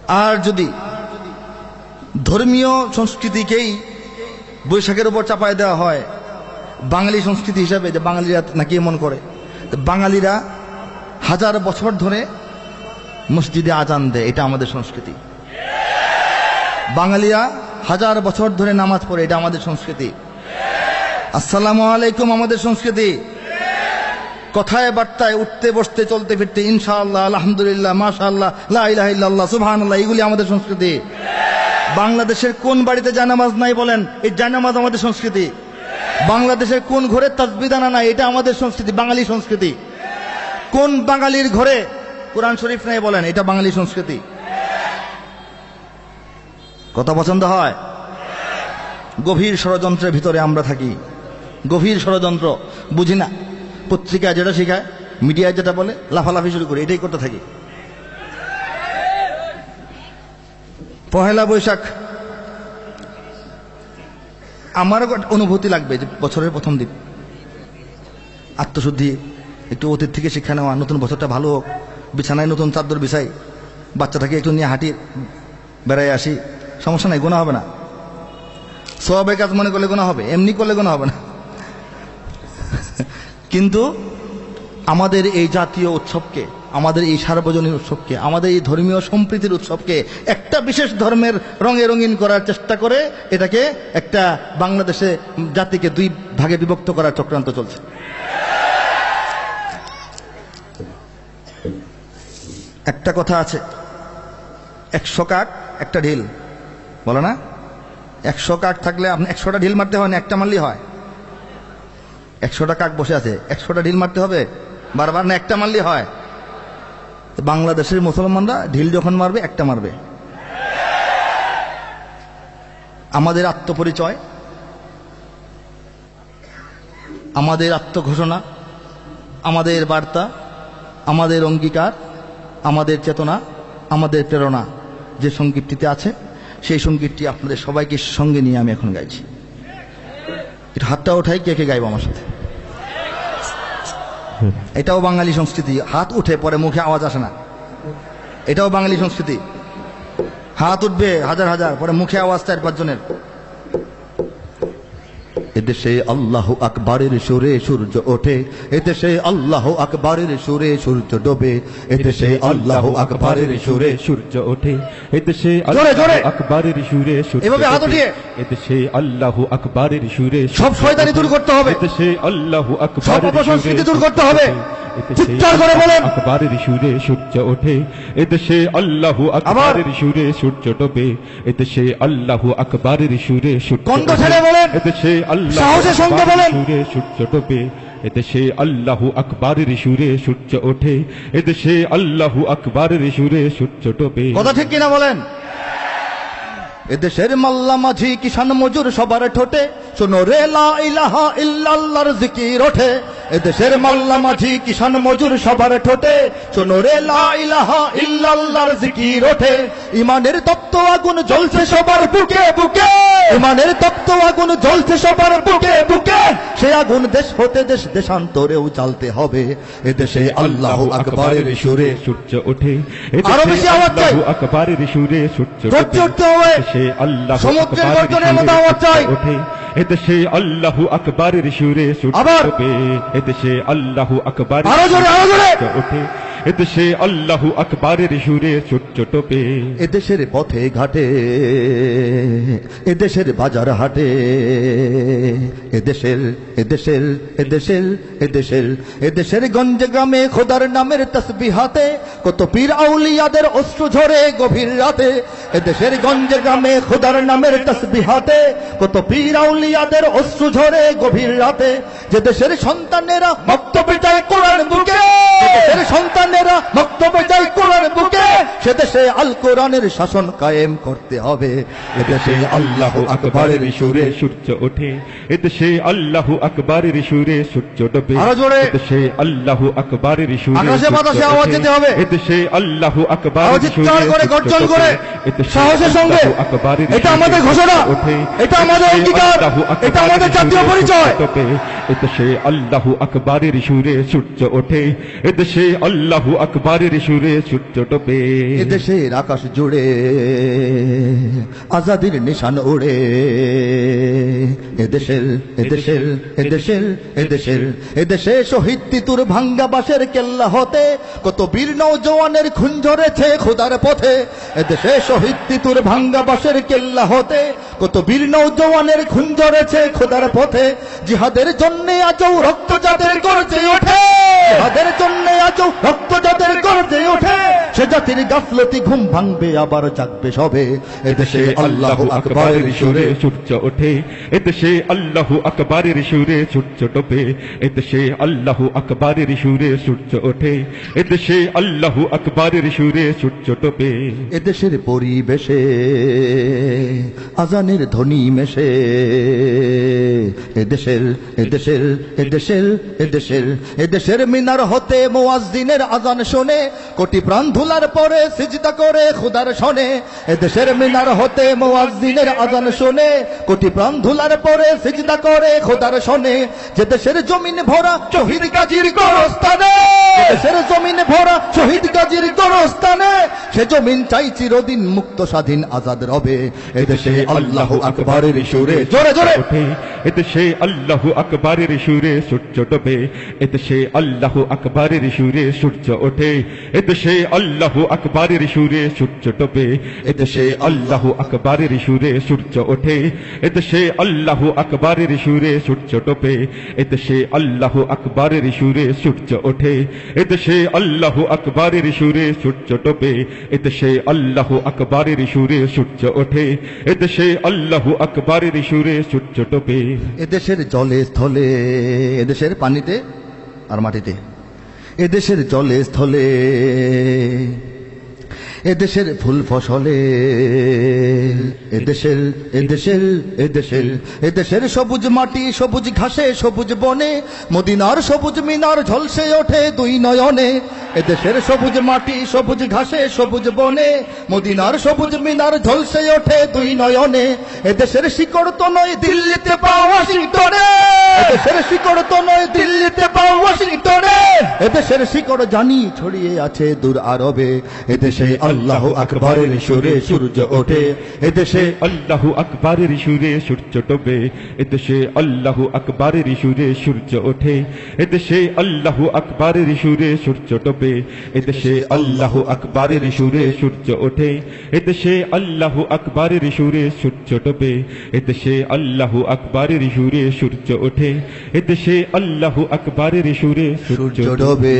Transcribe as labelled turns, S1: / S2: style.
S1: আর যদি ধর্মীয় সংস্কৃতিকেই বৈশাখের উপর চাপায় দেওয়া হয় বাঙালি সংস্কৃতি হিসাবে, যে বাঙালিরা নাকি এমন করে, বাঙালিরা হাজার বছর ধরে মসজিদে আজান দেয়, এটা আমাদের সংস্কৃতি। বাঙালিরা হাজার বছর ধরে নামাজ পড়ে, এটা আমাদের সংস্কৃতি। আসসালামু আলাইকুম আমাদের সংস্কৃতি। কথায় বার্তায় উঠতে বসতে চলতে ফিরতে ইনশাআল্লাহ, আলহামদুলিল্লাহ, মাশাআল্লাহ, লা ইলাহা ইল্লাল্লাহ, সুবহানাল্লাহ, এগুলি আমাদের সংস্কৃতি। বাংলাদেশের কোন বাড়িতে জায়নামাজ নাই বলেন? এই জায়নামাজ আমাদের সংস্কৃতি। বাংলাদেশের কোন ঘরে তাসবিহ দানা নাই? এটা আমাদের সংস্কৃতি, বাঙালি সংস্কৃতি। কোন বাঙালির ঘরে কোরআন শরীফ নাই বলেন? এটা বাঙালি সংস্কৃতি। কথা পছন্দ হয়? গভীর ষড়যন্ত্রের ভিতরে আমরা থাকি, গভীর ষড়যন্ত্র, বুঝি না। পত্রিকায় যেটা শেখায়, মিডিয়ায় যেটা বলে, লাফালাফি শুরু করি, এটাই করতে থাকি। পহেলা বৈশাখ আমারও অনুভূতি লাগবে যে বছরের প্রথম দিন, আত্মশুদ্ধি, একটু অতীত থেকে শিক্ষা নেওয়া, নতুন বছরটা ভালো হোক, বিছানায় নতুন চাদর বিছাই, বাচ্চাটাকে একটু নিয়ে হাঁটি, বেড়াই আসি, সমস্যা নাই, গোনা হবে না। সওয়াবের কাজ মনে করলে গোনা হবে, এমনি করলে গোনা হবে না। কিন্তু আমাদের এই জাতীয় উৎসবকে, আমাদের এই সার্বজনীন উৎসবকে, আমাদের এই ধর্মীয় সম্প্রীতির উৎসবকে একটা বিশেষ ধর্মের রঙে রঙিন করার চেষ্টা করে এটাকে একটা বাংলাদেশে জাতিকে দুই ভাগে বিভক্ত করার চক্রান্ত চলছে। একটা কথা আছে, 100 কাক একটা ঢিল, বলো না? 100 কাক থাকলে আপনি 100টা ঢিল মারতে হয় না, একটা মারলেই হয়। 100টা কাক বসে আছে, 100টা ঢিল মারতে হবে বারবার, না একটা মারলেই হয়? বাংলাদেশের মুসলমানরা ঢিল যখন মারবে একটা মারবে। আমাদের আত্মপরিচয়, আমাদের আত্মঘোষণা, আমাদের বার্তা, আমাদের অঙ্গীকার, আমাদের চেতনা, আমাদের প্রেরণা যে সঙ্গীতটিতে আছে, সেই সঙ্গীতটি আপনাদের সবাইকে সঙ্গে নিয়ে আমি এখন গাইছি। একটু হাতটা ওঠাই, কে কে গাইব আমার সাথে? এটাও বাঙালি সংস্কৃতি। হাত উঠে পরে মুখে আওয়াজ আসে না, এটাও বাঙালি সংস্কৃতি। হাত উঠবে হাজার হাজার, পরে মুখে আওয়াজ 4-5 জনের। এদেশে আল্লাহু আকবারের সুরে সূর্য ওঠে, এদেশে আল্লাহু আকবারের সুরে সূর্য ডোবে, এদেশে আল্লাহু আকবারের সুরে সূর্য ওঠে, এদেশে আল্লাহু আকবারের সুরে সূর্য ডোবে, এভাবে হাত উঠিয়ে এদেশে আল্লাহু আকবারের সুরে সব শয়তানি দূর করতে হবে, এদেশে আল্লাহু আকবারের অপসংস্কৃতি দূর করতে হবে। চিৎকার করে বলেন, আকবারের সুরে সূর্য ওঠে, এদেশে আল্লাহু আকবারের সুরে সূর্য ডোবে, এদেশে আল্লাহু আকবারের সুরে সূর্য কণ্ঠ ছেড়ে বলেন, এদেশে সাহসের সঙ্গে বলেন, সুরে সূর্য ডোবে, এদেশে আল্লাহু আকবারের সুরে সূর্য ওঠে, এদেশে আল্লাহু আকবারের সুরে সূর্য ডোবে। কথা ঠিক কিনা বলেন? এদেশের মাল্লা মাঝি কিষান মজুর সবার ঠোঁটে শোনো রে লা ইলাহা ইল্লাল্লাহর জিকির ওঠে, এদেশের মাল্লা মাঝি কিষান মজুর সবার ঠোঁটে শোনো রে লা ইলাহা ইল্লাল্লাহর জিকির ওঠে। ইমানের তপ্ত আগুন জ্বলছে সবার বুকে বুকে, ইমানের তপ্ত আগুন জ্বলছে সবার বুকে বুকে, সে আগুন দেশ হতে দেশ দেশান্তরেও জ্বালতে হবে, এদেশে আল্লাহু আকবারের সুরে সূর্য ওঠে, আরো বেশি আওয়াজ চাই, আল্লাহু আকবারের সুরে সূর্য ওঠে, এদেশে আল্লাহু আকবারের ওঠে, এদেশে আল্লাহু আকবারের সুরে সূর্য ওঠে, এদেশে আল্লাহু আকবারের সুরে ওঠে, এদেশে আল্লাহু আকবারের সুরে সূর্য ডোবে। এদেশের পথে ঘাটে, এদেশের বাজার হাটে, এদেশের এদেশের এদেশের এদেশের এদেশের গঞ্জে গ্রামে খোদার নামের তাসবিহাতে কত পীর আউলিয়াদের অশ্রু ঝরে গভীর রাতে, এদেশের গঞ্জে গ্রামে খোদার নামের তাসবিহাতে কত পীর আউলিয়াদের অশ্রু ঝরে গভীর রাতে, যে দেশের সন্তানেরা বক্তব্য চায় কোরআন বুকে, দেশের সন্তানেরা বক্তব্য চায় কোরআন বুকে, সে দেশে আল কোরআনের শাসন কায়েম করতে হবে, এদেশে আল্লাহু আকবারের সুরে সূর্য ওঠে, এদেশে আল্লাহু আকবারের সুরে সূর্য ডোবে, এদেশে আল্লাহু আকবারের সুরে আকাশে বাতাসে আওয়াজ দিতে হবে, এদেশে আল্লাহু আকবারের সুরে গর্জন করে সাহসের সঙ্গে, এটা আমাদের ঘোষণা, এটা আমাদের অঙ্গীকার, এটা আমাদের জাতীয় পরিচয়। এদেশে আল্লাহু আকবারের সুরে সূর্য ওঠে, এদেশে আল্লাহু
S2: আল্লাহু আকবারের সুরে সূর্য ডোবে
S1: এদেশের আকাশ জুড়ে আজাদির নিশান ওড়ে এদেশের এদেশের এদেশের এদেশের এদেশে শহীদ তিতুর ভাঙ্গা বাঁশের কেল্লা হতে কত বীর নৌজওয়ানের খুন ঝরেছে খোদার পথে এদেশে শহীদ তিতুর ভাঙ্গা বাঁশের কেল্লা হতে কত বীর নৌজওয়ানের খুন ঝরেছে খোদার পথে জিহাদের জন্য আজও রক্ত যাদের গর্জে ওঠে জিহাদের জন্য আজও রক্ত যাদের গর্জে ওঠে সে জাতির গাফলতি ঘুম ভাঙবে আবার জাগবে সবে এদেশে আল্লাহু আকবারের সুরে
S2: সূর্য ওঠে এদেশে আল্লাহু আকবারের সুরে সূর্য ডোবে এদেশে আল্লাহু আকবারের সুরে সূর্য ওঠে এদেশে আল্লাহু আকবারের সুরে সূর্য ডোবে
S1: এদেশের পরিবেশে আজানের ধ্বনি মেশে এদেশের এদেশের এদেশের এদেশের এদেশের মিনার হতে মুয়াজ্জিনের আজান শোনে কোটি প্রাণ ধুলার পরে সিজদা করে খোদার শোনে এদেশের মিনার হতে মুয়াজ্জিনের আজান শোনে কোটি প্রাণ ধুলার পরে সিজদা করে খোদার শোনে যে দেশের জমিন ভরা শহীদ গাজীর গোরস্থানে দেশের জমিন ভরা শহীদ গাজীর গোরস্থানে সে জমিন চাই চিরদিন মুক্ত স্বাধীন আজাদ রবে এদেশে আল্লাহু আকবারের সুরে জোরে জোরে
S2: ওঠে এদেশে আল্লাহু আকবারের সুরে সূর্য ডোবে এদেশে আল্লাহু আকবারের সুরে সূর্য ওঠে এদেশে আল্লাহু আকবারের সুরে সূর্য ডোবে এদেশে আল্লাহু আকবারের সুরে সূর্য ওঠে এদেশে আল্লাহু আকবারের সুরে সূর্য ডোবে এদেশে আল্লাহু আকবারের সুরে সূর্য ওঠে এদেশে আল্লাহু আকবারের সুরে সূর্য ডোবে এদেশে আল্লাহু আকবারের সুরে সূর্য ওঠে এদেশে আল্লাহু আকবারের সুরে সূর্য ডোবে
S1: এদেশের জলে স্থলে এদেশের পানিতে আর মাটিতে এদেশের জলে স্থলে এদেশের ফুল ফসলে এদেশের এদেশের এদেশের এদেশের সবুজ মাটি সবুজ ঘাসে সবুজ বনে মদিনার সবুজ মিনার ঝলসে ওঠে দুই নয়নে এদেশের সবুজ মাটি সবুজ ঘাসে সবুজ বনে মদিনার সবুজ মিনার ঝলসে ওঠে দুই নয়নে এদেশের শিকড় তো নয় দিল্লিতে পাও ওয়াশিংটনে এদেশের শিকড় তো নয় দিল্লিতে পাও ওয়াশিংটনে এদেশের শিকড় জানি ছড়িয়ে আছে দূর আরবে এদেশে আল্লাহু আকবারের সুরে সূর্য ওঠে এদেশে
S2: আল্লাহু আকবারের সুরে সূর্য ডোবে এদেশে আল্লাহু আকবারের সুরে সূর্য ওঠে এদেশে আল্লাহু আকবারের সুরে সূর্য ডোবে এদেশে আল্লাহু আকবারের সুরে সূর্য ওঠে এদেশে আল্লাহু আকবারের সুরে সূর্য ডোবে এদেশে আল্লাহু আকবারের সুরে সূর্য ওঠে এদেশে আল্লাহু আকবারের সুরে সূর্য
S1: সূর্য ডোবে।